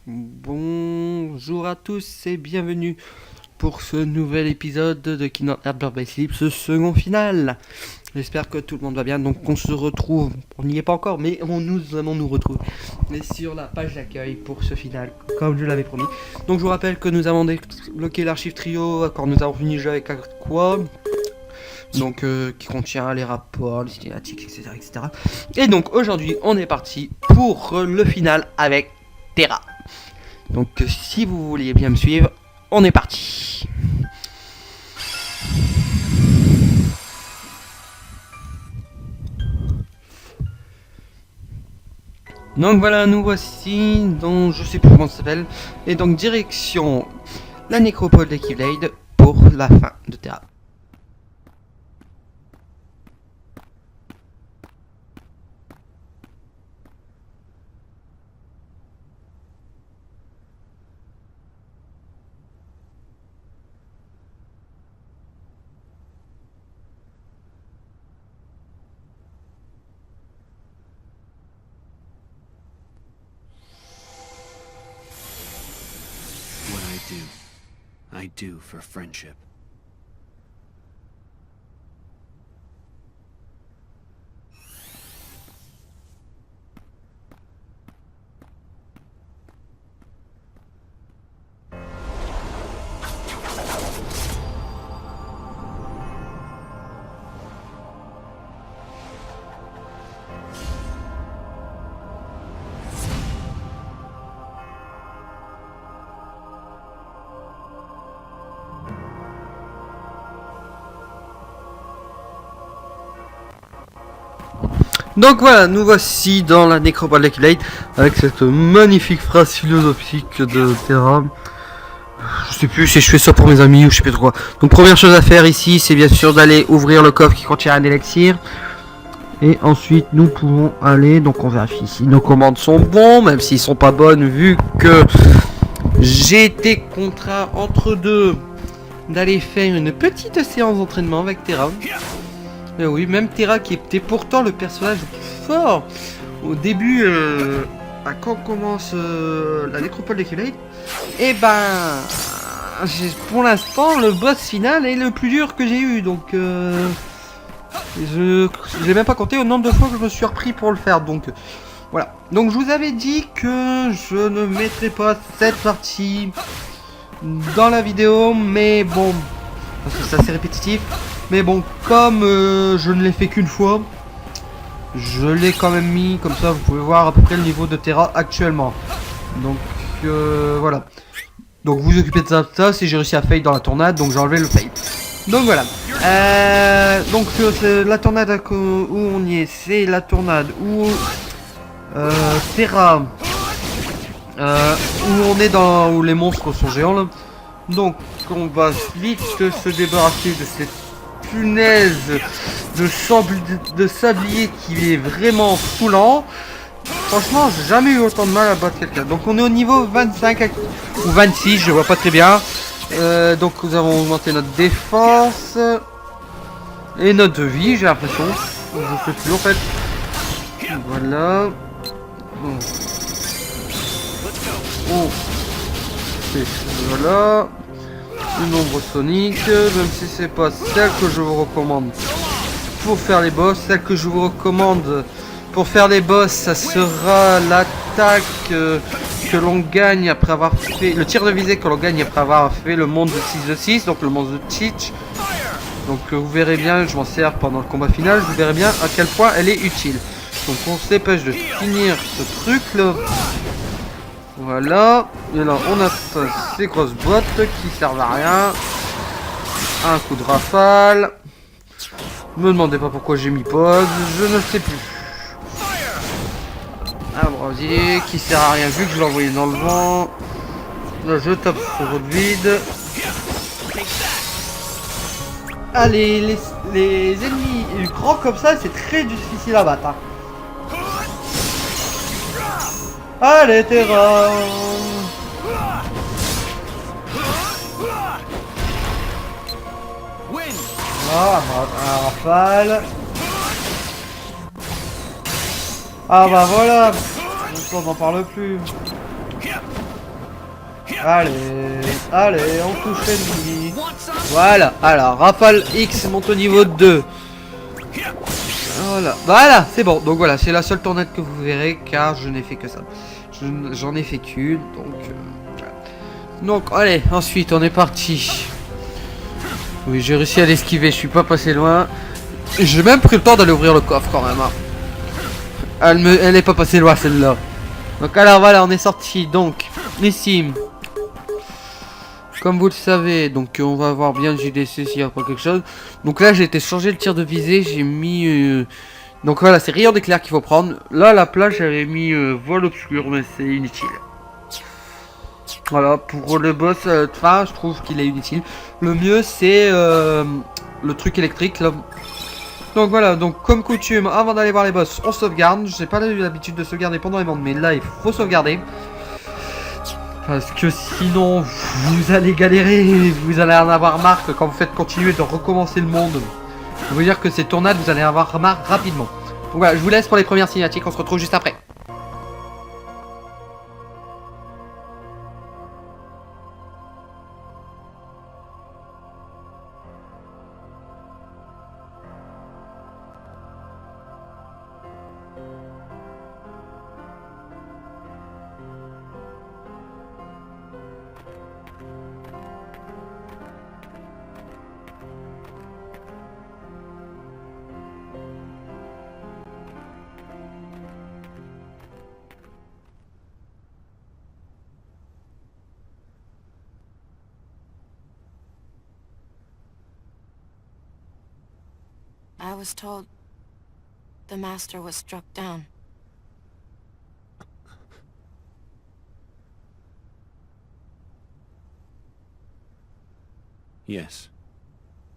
Bonjour à tous et bienvenue pour ce nouvel épisode de Kingdom Hearts Birth by Sleep, ce second final. J'espère que tout le monde va bien, donc on se retrouve, on n'y est pas encore, mais nous allons nous retrouver sur la page d'accueil pour ce final, comme je l'avais promis. Donc je vous rappelle que nous avons débloqué l'archive trio, quand nous avons fini le jeu avec Aqua, donc qui contient les rapports, les cinématiques, etc. Et donc aujourd'hui on est parti pour le final avec Terra. Donc si vous vouliez bien me suivre, on est parti. Donc voilà, nous voici dans, je sais plus comment ça s'appelle, et donc direction la nécropole de Keyblade pour la fin de Terra. I do for friendship. Donc voilà, nous voici dans la nécropole de Keyblade avec cette magnifique phrase philosophique de Terra. Je sais plus si je fais ça pour mes amis ou je sais plus trop quoi. Donc première chose à faire ici, c'est bien sûr d'aller ouvrir le coffre qui contient un élixir. Et ensuite nous pouvons aller, donc on vérifie si nos commandes sont bonnes, même s'ils sont pas bonnes vu que j'ai été contraint entre deux d'aller faire une petite séance d'entraînement avec Terra. Mais oui, même Terra qui était pourtant le personnage le plus fort au début, quand on commence la nécropole de Keyblade, et ben, pour l'instant, le boss final est le plus dur que j'ai eu, donc je n'ai même pas compté au nombre de fois que je me suis repris pour le faire, donc voilà. Donc je vous avais dit que je ne mettrai pas cette partie dans la vidéo, mais bon, parce que c'est assez répétitif. Mais bon, comme je ne l'ai fait qu'une fois, je l'ai quand même mis, comme ça vous pouvez voir à peu près le niveau de Terra actuellement. Donc voilà. Donc vous occupez de ça, si j'ai réussi à fail dans la tornade, donc j'ai enlevé le fail. Donc voilà. Donc la tornade où on y est, c'est la tornade où Terra, où on est dans, où les monstres sont géants là. Donc on va vite se débarrasser de cette punaise de sablier qui est vraiment saoulant. Franchement, j'ai jamais eu autant de mal à battre quelqu'un. Donc on est au niveau 25 ou 26, je vois pas très bien. Donc nous avons augmenté notre défense et notre vie, j'ai l'impression. Je sais plus en fait. Voilà. Oh. Voilà. Une ombre sonique, même si c'est pas celle que je vous recommande pour faire les boss. Celle que je vous recommande pour faire les boss, ça sera l'attaque que l'on gagne après avoir fait le tir de visée que l'on gagne après avoir fait le monde de 6 de 6, donc le monde de Teach. Donc vous verrez bien, je m'en sers pendant le combat final, vous verrez bien à quel point elle est utile. Donc on se dépêche de finir ce truc là. Voilà, et là on a ces grosses bottes qui servent à rien. Un coup de rafale. Me demandez pas pourquoi j'ai mis pause, je ne sais plus. Un brasier qui sert à rien vu que je l'ai envoyé dans le vent. Là je tape sur le vide. Ah les ennemis grands comme ça c'est très difficile à battre. Hein. Allez Terra. Ah, un rafale. Ah bah voilà. On n'en parle plus. Allez, allez, on touche l'ennemi. Voilà, alors Rafale X monte au niveau 2. Voilà, voilà, c'est bon. Donc voilà, c'est la seule tornade que vous verrez car je n'ai fait que ça. J'en ai fait qu'une, donc... voilà. Donc allez, ensuite on est parti. Oui, j'ai réussi à l'esquiver, je suis pas passé loin. J'ai même pris le temps d'aller ouvrir le coffre quand même. Hein. Elle est pas passée loin celle-là. Donc alors voilà, on est sorti. Donc ici, comme vous le savez, donc on va voir bien le JDC s'il y a pas quelque chose. Donc là j'ai été changer le tir de visée, j'ai mis... Donc voilà, c'est rayon d'éclair qu'il faut prendre. Là à la place j'avais mis voile obscur, mais c'est inutile. Voilà, pour le boss, enfin je trouve qu'il est inutile. Le mieux c'est le truc électrique là. Donc voilà, donc comme coutume, avant d'aller voir les boss, on sauvegarde. Je n'ai pas eu l'habitude de sauvegarder pendant les mondes, mais là il faut sauvegarder. Parce que sinon vous allez galérer, vous allez en avoir marre que quand vous faites continuer de recommencer le monde. Je veux dire que ces tournades, vous allez en avoir marre rapidement. Donc voilà, je vous laisse pour les premières cinématiques, on se retrouve juste après. I was told the master was struck down. Yes,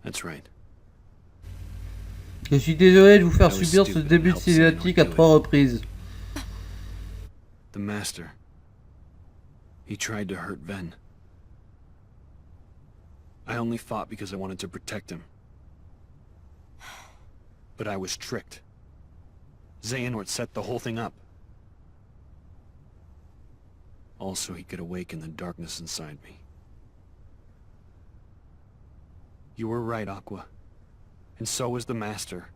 that's right. Je suis désolé de vous faire subir ce début de cinématique à 3 reprises. The master. He tried to hurt Ven. I only fought because I wanted to protect him. But I was tricked. Xehanort set the whole thing up. Also, he could awaken the darkness inside me. You were right, Aqua. And so was the Master.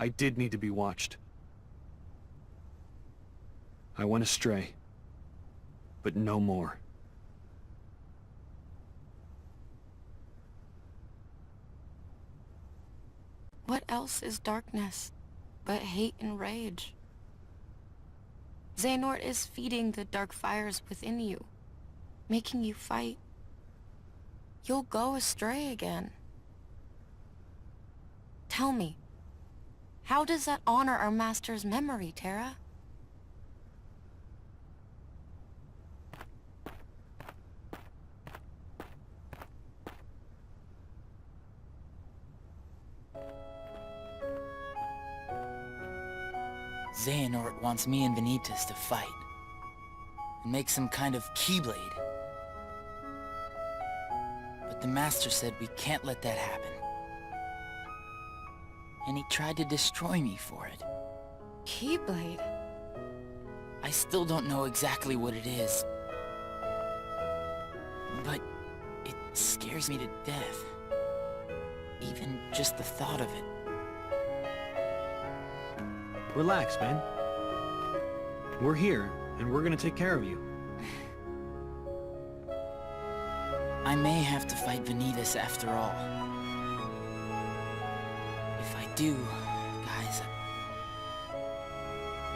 I did need to be watched. I went astray. But no more. What else is darkness but hate and rage? Xehanort is feeding the dark fires within you, making you fight. You'll go astray again. Tell me, how does that honor our master's memory, Terra? Xehanort wants me and Vanitas to fight. And make some kind of Keyblade. But the Master said we can't let that happen. And he tried to destroy me for it. Keyblade? I still don't know exactly what it is. But it scares me to death. Even just the thought of it. Relax, Ben. We're here, and we're gonna take care of you. I may have to fight Vanitas after all. If I do, guys,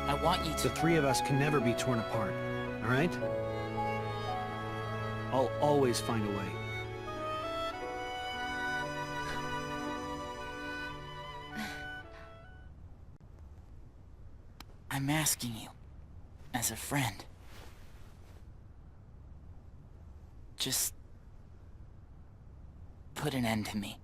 I want you to... The three of us can never be torn apart, alright? I'll always find a way. I'm asking you, as a friend. Just... put an end to me.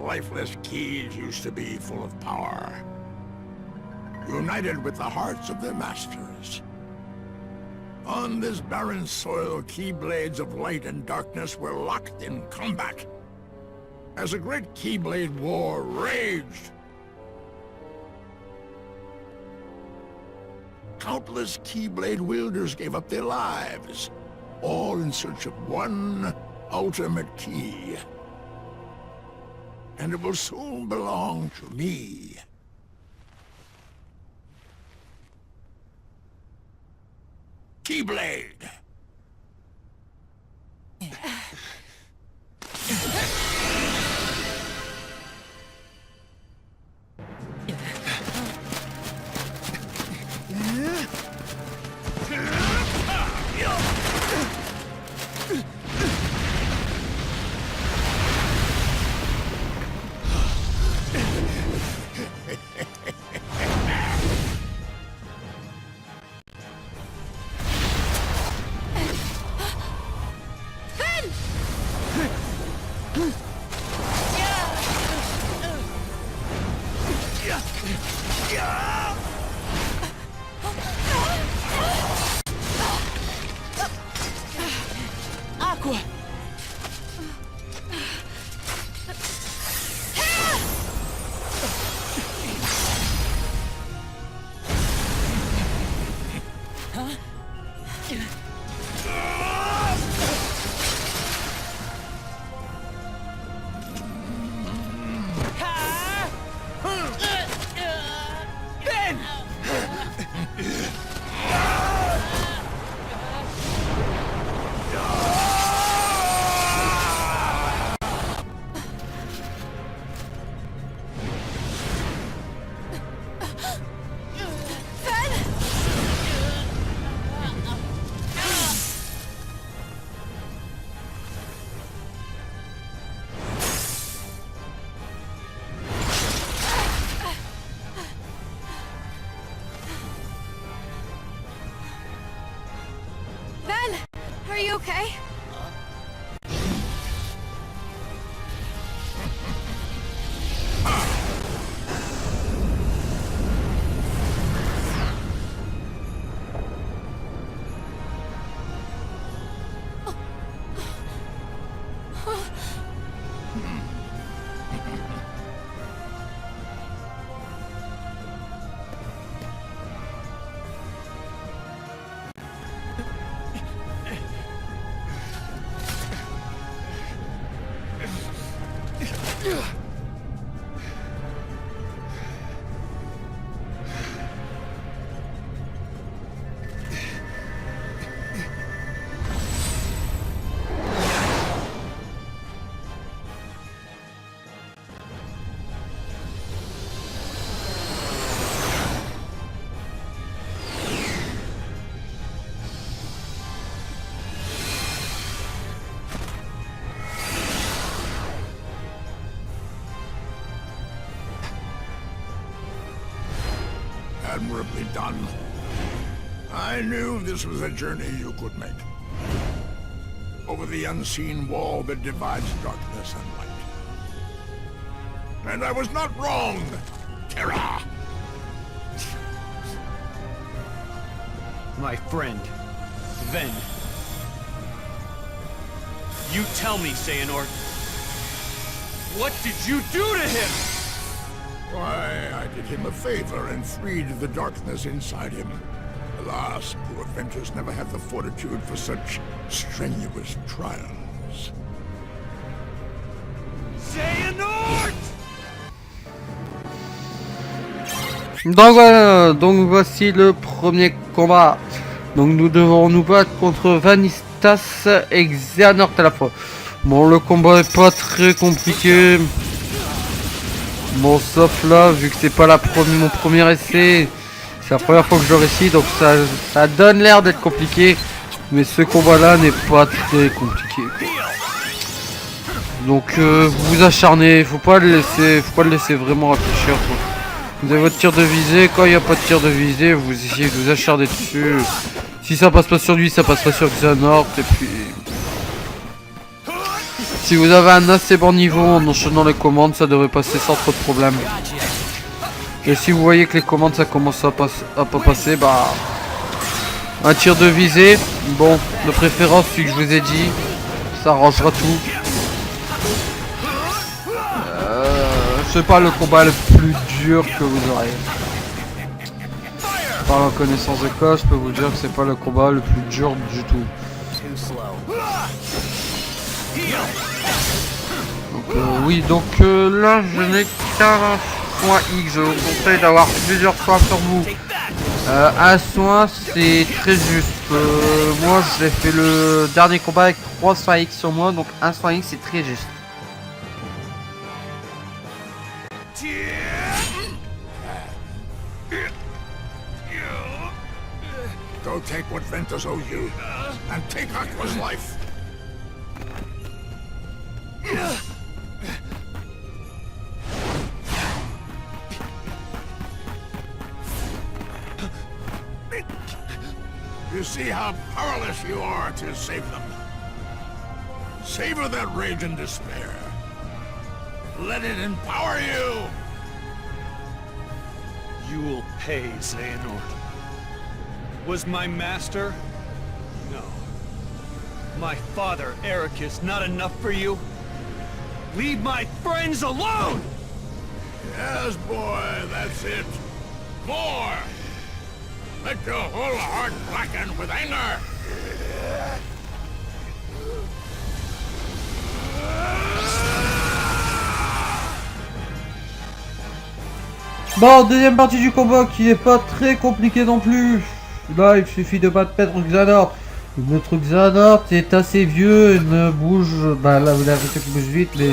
lifeless keys used to be full of power, united with the hearts of their masters. On this barren soil, Keyblades of light and darkness were locked in combat, as a great Keyblade war raged. Countless Keyblade wielders gave up their lives, all in search of one ultimate key. And it will soon belong to me. Keyblade! Aqua! Are you okay? Admirably done. I knew this was a journey you could make. Over the unseen wall that divides darkness and light. And I was not wrong, Terra! My friend, Ven. You tell me, Xehanort. What did you do to him? Why, I did him a favor and freed the darkness inside him. Alas, poor Ventus never had the fortitude for such strenuous trials. Xehanort! Donc voilà, donc voici le premier combat. Donc nous devons nous battre contre Vanistas et Xehanort à la fois. Bon, le combat est pas très compliqué. Bon, sauf là, vu que c'est pas mon premier essai, c'est la première fois que je le réussis, donc ça donne l'air d'être compliqué. Mais ce combat-là n'est pas très compliqué, quoi. Donc vous vous acharnez, faut pas le laisser vraiment réfléchir, quoi. Vous avez votre tir de visée, quand il n'y a pas de tir de visée, vous essayez de vous acharner dessus. Si ça passe pas sur lui, ça passera sur Xehanort, et puis... Si vous avez un assez bon niveau en enchaînant les commandes, ça devrait passer sans trop de problèmes. Et si vous voyez que les commandes ça commence à pas passer, bah... Un tir de visée, bon, de préférence celui que je vous ai dit, ça arrangera tout. C'est pas le combat le plus dur que vous aurez. Par la connaissance de cause, je peux vous dire que c'est pas le combat le plus dur du tout. Donc, oui, donc là je n'ai qu'un soin X, je vous conseille d'avoir plusieurs soins sur vous. Un soin c'est très juste. Moi j'ai fait le dernier combat avec 3 soins X sur moi, donc un soin X c'est très juste. Go take what Ventus owes you, and take Aqua's life. You see how powerless you are to save them. Savor that rage and despair. Let it empower you. You will pay, Xehanort. Was my master? No. My father, Ericus, not enough for you? Leave my friends alone! Yes, boy, that's it. More! Let your whole heart blacken with anger! Bon, deuxième partie du combat qui est pas très compliqué non plus. Là, il suffit de battre Maître Xehanort. Le Maître Xehanort est assez vieux et ne bouge... Bah là, vous l'avez vu qu'il bouge vite, mais...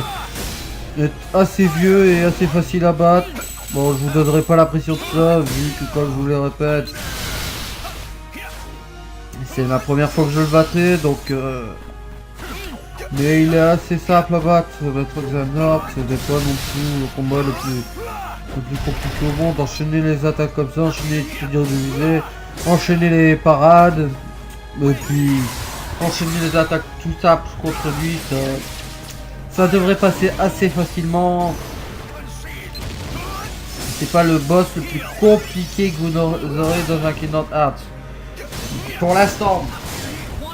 est assez vieux et assez facile à battre. Bon, je vous donnerai pas la pression de ça, vu que comme je vous le répète... C'est la première fois que je le battrai, donc... Mais il est assez simple à battre, Maître Xehanort. Ce n'est pas non plus le combat le plus compliqué au monde. Enchaîner les attaques comme ça, enchaîner les tirs de visée, enchaîner les parades, et puis enchaîner les attaques tout ça contre lui, ça devrait passer assez facilement. C'est pas le boss le plus compliqué que vous aurez dans un Kingdom Hearts. Pour l'instant.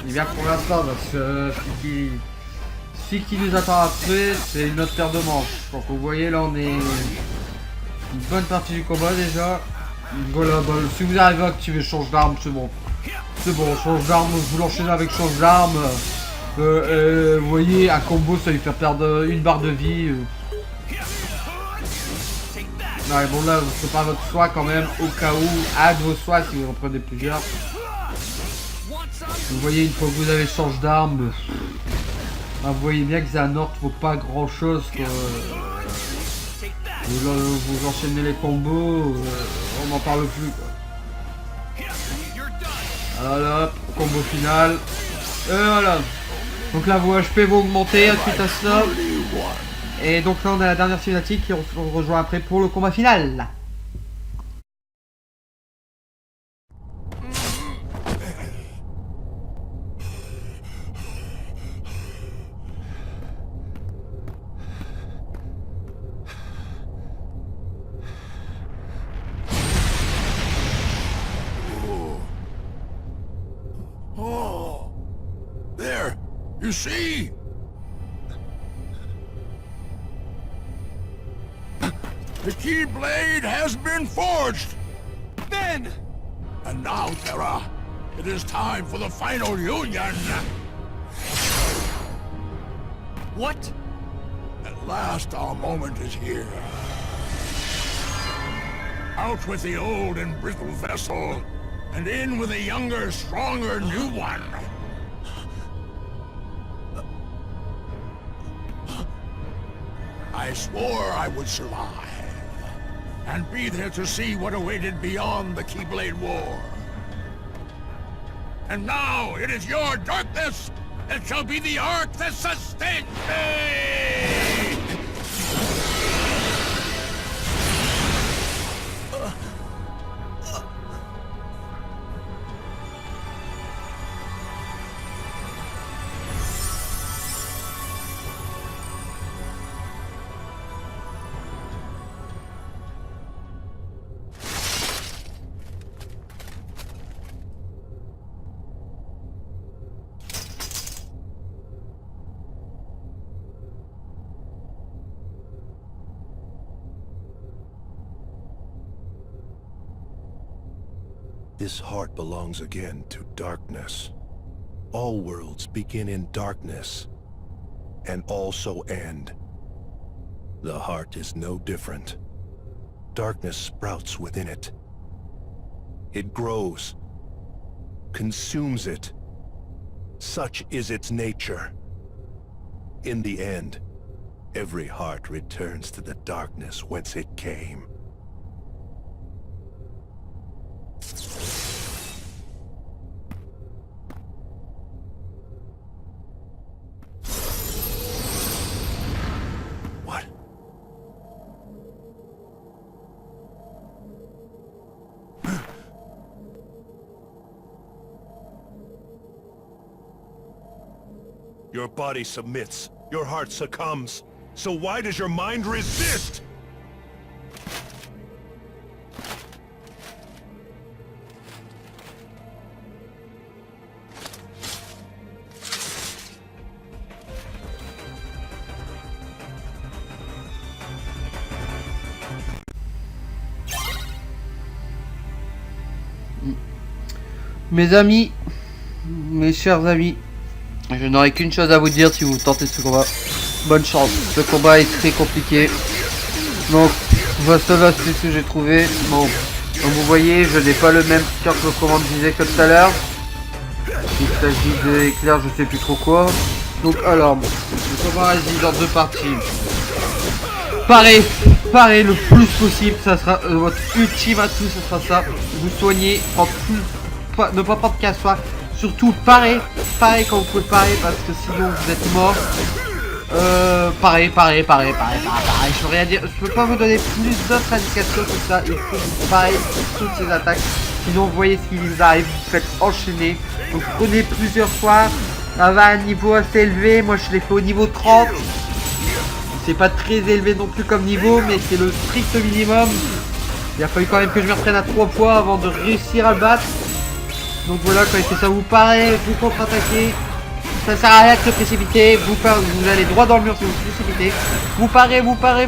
Et bien pour l'instant, parce que ce qui nous attend après, c'est une autre paire de manches. Donc vous voyez là on est une bonne partie du combat déjà. Voilà, bah, si vous arrivez à activer change d'arme, c'est bon. C'est bon, change d'arme, vous l'enchaînez avec change d'arme. Vous voyez, un combo ça lui fait perdre une barre de vie. Ouais, bon là, c'est pas votre choix quand même, au cas où, un de vos choix si vous en prenez plusieurs. Vous voyez, une fois que vous avez change d'arme, bah, vous voyez bien que Xehanort vaut pas grand chose. Vous enchaînez les combos, on n'en parle plus quoi. Voilà, combo final. Et voilà. Donc là vos HP vont augmenter suite à ça. Et donc là on a la dernière cinématique et on se rejoint après pour le combat final. You see? The Keyblade has been forged! Ben! And now, Terra, it is time for the final union! What? At last our moment is here. Out with the old and brittle vessel, and in with a younger, stronger new one. I swore I would survive, and be there to see what awaited beyond the Keyblade War. And now it is your darkness that shall be the arc that sustains me! This heart belongs again to darkness. All worlds begin in darkness, and also end. The heart is no different. Darkness sprouts within it. It grows, consumes it. Such is its nature. In the end, every heart returns to the darkness whence it came. What? Your body submits. Your heart succumbs. So why does your mind resist? Mes amis, mes chers amis, je n'aurai qu'une chose à vous dire si vous tentez ce combat. Bonne chance, ce combat est très compliqué. Donc, voilà ce que j'ai trouvé. Bon, comme vous voyez, je n'ai pas le même tir que comment je disais que tout à l'heure. Il s'agit d'éclairs, je sais plus trop quoi. Donc alors, le combat réside dans deux parties. Parez le plus possible, ça sera votre ultime atout, ça sera ça. Vous soignez, ne pas prendre qu'à soi. Surtout parez quand vous pouvez parer parce que sinon vous êtes mort. Parez. Je peux rien dire, je peux pas vous donner plus d'autres indications que ça. Il faut que vous parez toutes ces attaques. Sinon vous voyez ce qui vous arrive, vous faites enchaîner. Donc prenez plusieurs fois. Ça va à un niveau assez élevé, moi je l'ai fait au niveau 30. C'est pas très élevé non plus comme niveau, mais c'est le strict minimum. Il a fallu quand même que je me reprenne à 3 fois avant de réussir à le battre. Donc voilà, quand il fait ça, vous parez, vous contre-attaquez. Ça sert à rien de se précipiter. Vous allez droit dans le mur si vous vous précipitez. Vous parez. Vous parez,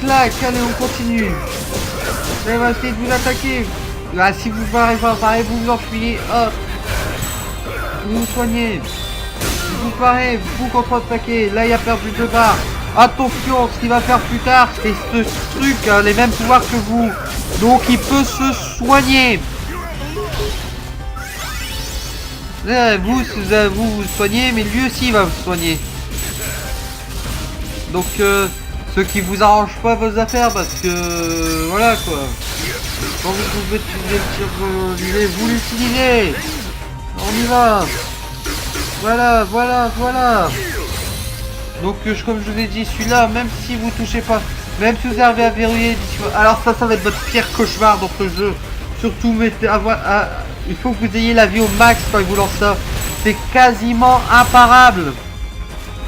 clac, allez, on continue. Elle va essayer de vous attaquer. Là, si vous parez pas, vous vous enfuyez. Hop. Vous vous soignez. Vous parez, vous contre-attaquez. Là, il a perdu 2 barres. Attention, ce qu'il va faire plus tard, c'est ce truc, les mêmes pouvoirs que vous. Donc, il peut se soigner. Là, vous vous soignez, mais lui aussi va vous soigner. Donc, ce qui vous arrange pas vos affaires, parce que, voilà, quoi. Quand vous pouvez utiliser le tir de vous l'utilisez. On y va. Voilà. Donc comme je vous ai dit, celui-là, même si vous touchez pas, même si vous arrivez à verrouiller, alors ça va être votre pire cauchemar dans ce jeu. Surtout il faut que vous ayez la vie au max quand il vous lance ça. C'est quasiment imparable.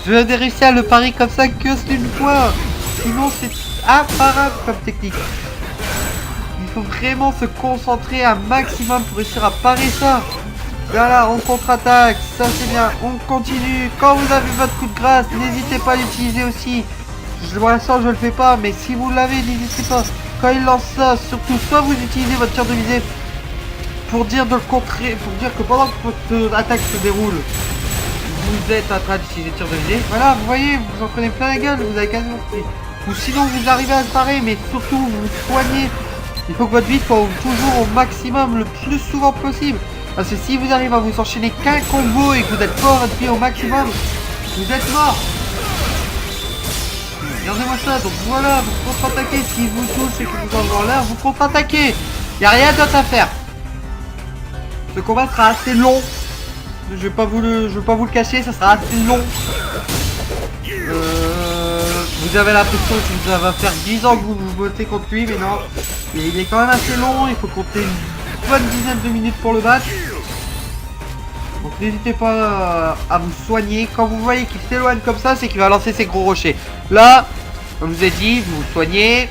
Je vais réussir à le parier comme ça que une fois. Sinon c'est imparable comme technique. Il faut vraiment se concentrer un maximum pour réussir à parer ça. Voilà, on contre-attaque, ça c'est bien, on continue. Quand vous avez votre coup de grâce, n'hésitez pas à l'utiliser aussi. Pour l'instant je le fais pas, mais si vous l'avez, n'hésitez pas. Quand il lance ça, surtout soit vous utilisez votre tir de visée pour dire de le contrer, pour dire que pendant que votre attaque se déroule, vous êtes en train d'utiliser le tir de visée. Voilà, vous voyez, vous en prenez plein la gueule, vous avez quasiment pris. Ou sinon vous arrivez à le parer, mais surtout vous vous soignez. Il faut que votre vie soit toujours au maximum, le plus souvent possible. Parce que si vous arrivez à vous enchaîner qu'un combo et que vous êtes fort et puis au maximum, vous êtes mort. Regardez-moi ça, donc voilà, vous contre-attaquez. Si vous touchez et que vous envoie en l'air, vous contre-attaquez. Il n'y a rien d'autre à faire. Ce combat sera assez long. Je vais pas vous le cacher, ça sera assez long. Vous avez l'impression que ça va faire 10 ans que vous vous votez contre lui, mais non. Et il est quand même assez long, il faut compter une bonne dizaine de minutes pour le battre. Donc n'hésitez pas à vous soigner. Quand vous voyez qu'il s'éloigne comme ça, c'est qu'il va lancer ses gros rochers. Là, comme je vous ai dit, vous vous soignez.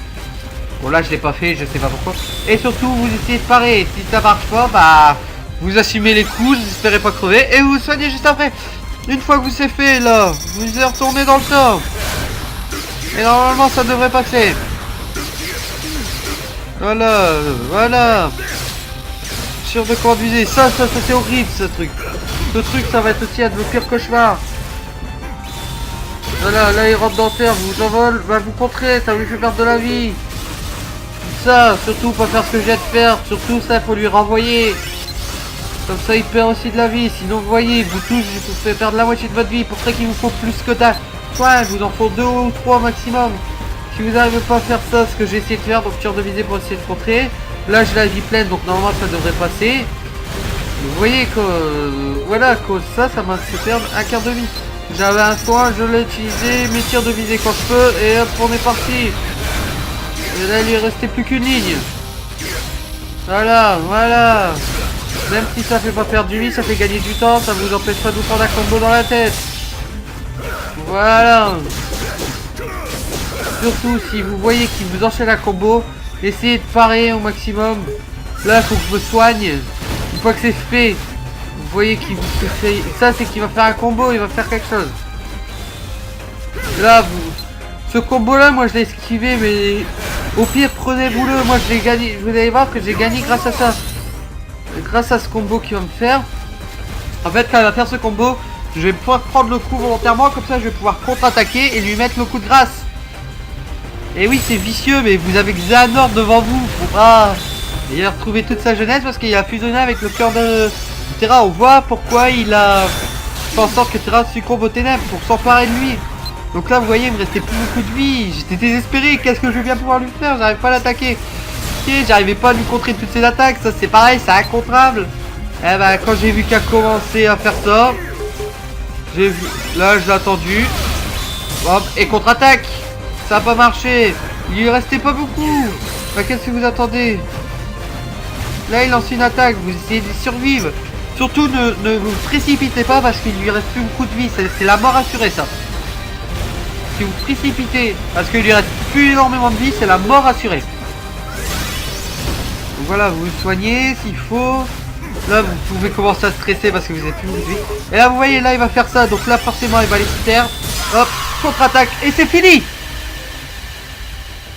Bon là je l'ai pas fait, je sais pas pourquoi. Et surtout vous essayez de parer. Si ça marche pas, bah vous assumez les coups, vous espérez pas crever. Et vous vous soignez juste après. Une fois que vous c'est fait là, vous êtes retourné dans le temps. Et normalement ça devrait passer. Voilà, voilà. Sûr de quoi viser. Ça c'est horrible ce truc. Ce truc, ça va être aussi un de vos pires cauchemars. Voilà, là il rentre dans terre, vous envole, va vous contrer, ça lui fait perdre de la vie. Ça, surtout pas faire ce que je viens de faire, surtout ça faut lui renvoyer. Comme ça il perd aussi de la vie, sinon vous voyez, vous tous, je vous fais perdre la moitié de votre vie, pour ça qu'il vous faut plus que d'un soin, il vous en faut 2 ou 3 maximum. Si vous n'arrivez pas à faire ça, ce que j'ai essayé de faire, donc tir de visée pour essayer de contrer. Là j'ai la vie pleine, donc normalement ça devrait passer. Vous voyez que, voilà, que ça m'a fait perdre un quart de vie. J'avais un soin, je l'ai utilisé, mes tirs de visée quand je peux, et hop, on est parti. Et là, il lui restait plus qu'une ligne. Voilà, voilà. Même si ça fait pas perdre du vie, ça fait gagner du temps, ça vous empêche pas de vous prendre un combo dans la tête. Voilà. Surtout, si vous voyez qu'il vous enchaîne un combo, essayez de parer au maximum. Là, il faut que je me soigne. Une fois que c'est fait, vous voyez qu'il vous fait... Ça, c'est qu'il va faire un combo, il va faire quelque chose. Là, vous... Ce combo-là, moi, je l'ai esquivé, mais... Au pire, prenez-vous-le. Moi, je l'ai gagné. Vous allez voir que j'ai gagné grâce à ça. Grâce à ce combo qu'il va me faire. En fait, quand il va faire ce combo, je vais pouvoir prendre le coup volontairement. Comme ça, je vais pouvoir contre-attaquer et lui mettre le coup de grâce. Et oui, c'est vicieux, mais vous avez Xehanort devant vous. Faut pas... Il a retrouvé toute sa jeunesse parce qu'il a fusionné avec le cœur de Terra. On voit pourquoi il a fait en sorte que Terra succombe aux ténèbres pour s'emparer de lui. Donc là, vous voyez, il me restait plus beaucoup de vie. J'étais désespéré. Qu'est-ce que je vais bien pouvoir lui faire? J'arrive pas à l'attaquer. Ok, j'arrivais pas à lui contrer toutes ses attaques. Ça, c'est pareil, c'est incontrable. Eh ben, quand j'ai vu qu'il a commencé à faire ça, j'ai vu. Là, je l'ai attendu. Hop, et contre-attaque. Ça a pas marché. Il lui restait pas beaucoup. Bah, qu'est-ce que vous attendez? Là, il lance une attaque. Vous essayez de survivre. Surtout, ne vous précipitez pas parce qu'il lui reste plus beaucoup de vie. C'est la mort assurée, ça. Si vous précipitez parce qu'il lui reste plus énormément de vie, c'est la mort assurée. Donc voilà, vous vous soignez s'il faut. Là, vous pouvez commencer à stresser parce que vous êtes plus de vie. Et là, vous voyez, là, il va faire ça. Donc là, forcément, il va les terre. Hop, contre-attaque. Et c'est fini.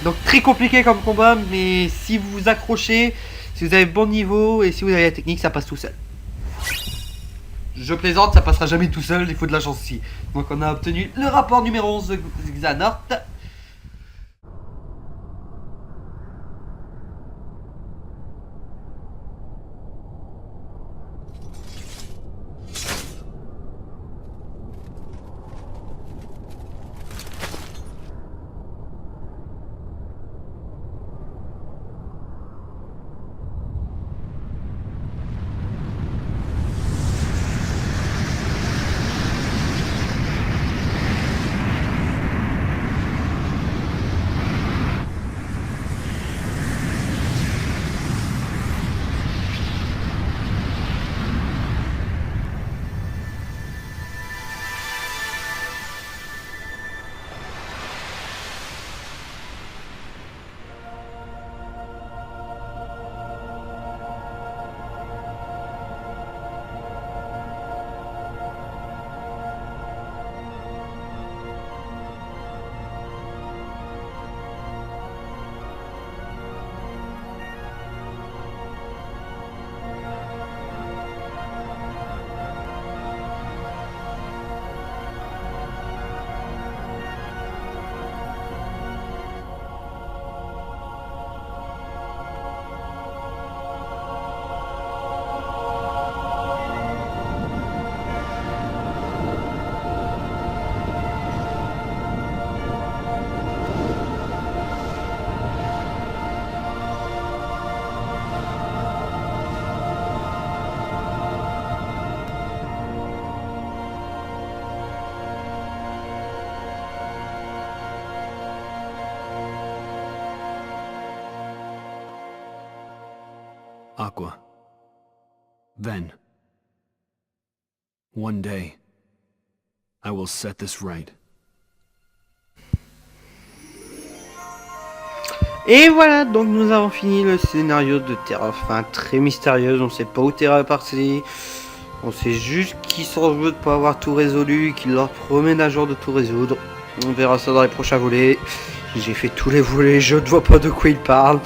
Donc très compliqué comme combat. Mais si vous vous accrochez, si vous avez le bon niveau et si vous avez la technique, ça passe tout seul. Je plaisante, ça passera jamais tout seul, il faut de la chance aussi. Donc on a obtenu le rapport numéro 11 de Xehanort. Aqua. Then, one day, I will set this right. Et voilà, donc nous avons fini le scénario de Terra. Fin très mystérieuse, on sait pas où Terra est parti. On sait juste qu'ils s'en veut de pas avoir tout résolu, qu'il leur promet un jour de tout résoudre. On verra ça dans les prochains volets. J'ai fait tous les volets, je ne vois pas de quoi ils parlent.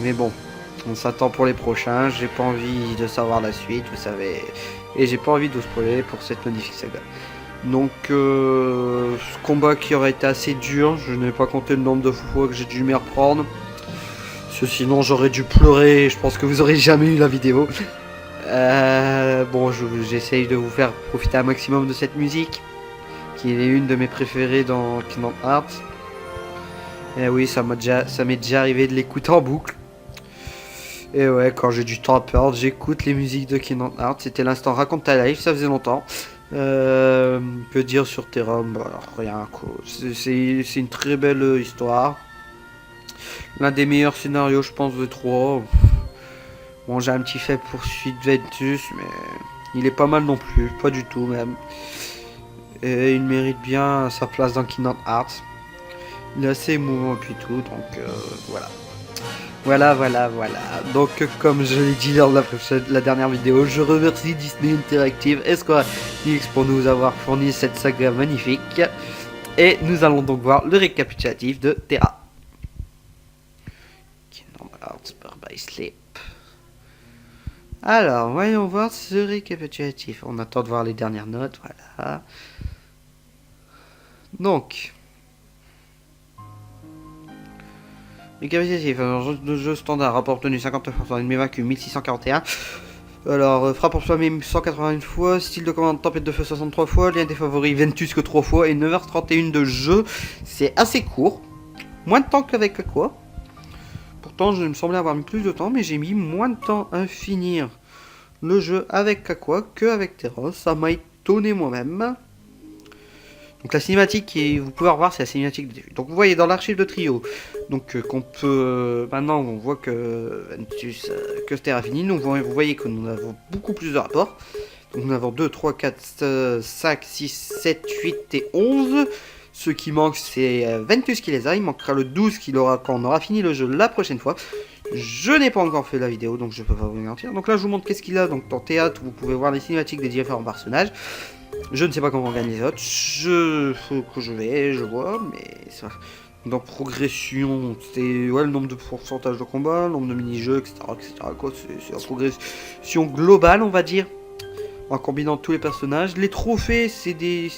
Mais bon, on s'attend pour les prochains. J'ai pas envie de savoir la suite, vous savez. Et j'ai pas envie de vous spoiler pour cette magnifique saga. Donc, ce combat qui aurait été assez dur. Je n'ai pas compté le nombre de fois que j'ai dû m'y reprendre. Parce que sinon, j'aurais dû pleurer. Je pense que vous aurez jamais eu la vidéo. Bon, j'essaye de vous faire profiter un maximum de cette musique, qui est une de mes préférées dans Kingdom Hearts. Et oui, ça m'est déjà arrivé de l'écouter en boucle. Et ouais, quand j'ai du temps à perdre, j'écoute les musiques de Kingdom Hearts. C'était l'instant Raconte ta life, ça faisait longtemps. Que dire sur Terra, bah, rien quoi. C'est une très belle histoire. L'un des meilleurs scénarios, je pense, de 3. Bon, j'ai un petit fait pour Sweet Ventus, mais il est pas mal non plus, pas du tout même. Et il mérite bien sa place dans Kingdom Hearts. Il est assez émouvant et puis tout, donc voilà. Voilà. Donc comme je l'ai dit lors de la dernière vidéo, je remercie Disney Interactive et Square Enix pour nous avoir fourni cette saga magnifique. Et nous allons donc voir le récapitulatif de Terra. Kingdom Hearts by Sleep. Alors, voyons voir ce récapitulatif. On attend de voir les dernières notes, voilà. Donc... récapitulatif, de jeu standard, rapport obtenu 59%, ennemi vaincu 1641. Alors, frappe pour soi-même 181 fois, style de commande tempête de feu 63 fois, lien des favoris Ventus que 3 fois, et 9h31 de jeu. C'est assez court, moins de temps qu'avec quoi. Pourtant, je me semblais avoir mis plus de temps, mais j'ai mis moins de temps à finir le jeu avec Aqua qu'avec Terra. Ça m'a étonné moi-même. Donc la cinématique, vous pouvez revoir, c'est la cinématique de début. Donc vous voyez dans l'archive de trio, donc qu'on peut... maintenant on voit que Ventus, que Terra fini. Donc vous voyez que nous avons beaucoup plus de rapports. Donc nous avons 2, 3, 4, 5, 6, 7, 8 et 11. Ce qui manque, c'est Ventus qui les a. Il manquera le 12 qu'il aura quand on aura fini le jeu la prochaine fois. Je n'ai pas encore fait la vidéo, donc je peux pas vous mentir. Donc là, je vous montre qu'est-ce qu'il a. Donc dans Théâtre, vous pouvez voir les cinématiques des différents personnages. Je ne sais pas comment on gagne les autres. Faut que je vois, mais ça... Dans progression, c'est le nombre de pourcentage de combat, le nombre de mini-jeux, etc. C'est la progression globale, on va dire. En combinant tous les personnages. Les trophées, c'est des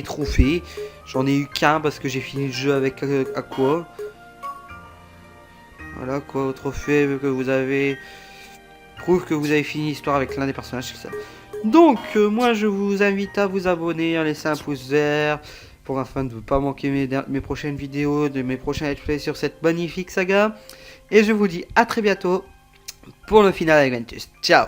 trophées. J'en ai eu qu'un parce que j'ai fini le jeu avec Aqua. Voilà quoi, au trophée que vous avez prouve que vous avez fini l'histoire avec l'un des personnages. C'est ça. Donc, moi je vous invite à vous abonner, à laisser un pouce vert afin de ne pas manquer mes prochaines vidéos, de mes prochains let's play sur cette magnifique saga. Et je vous dis à très bientôt pour le final avec Ventus. Ciao!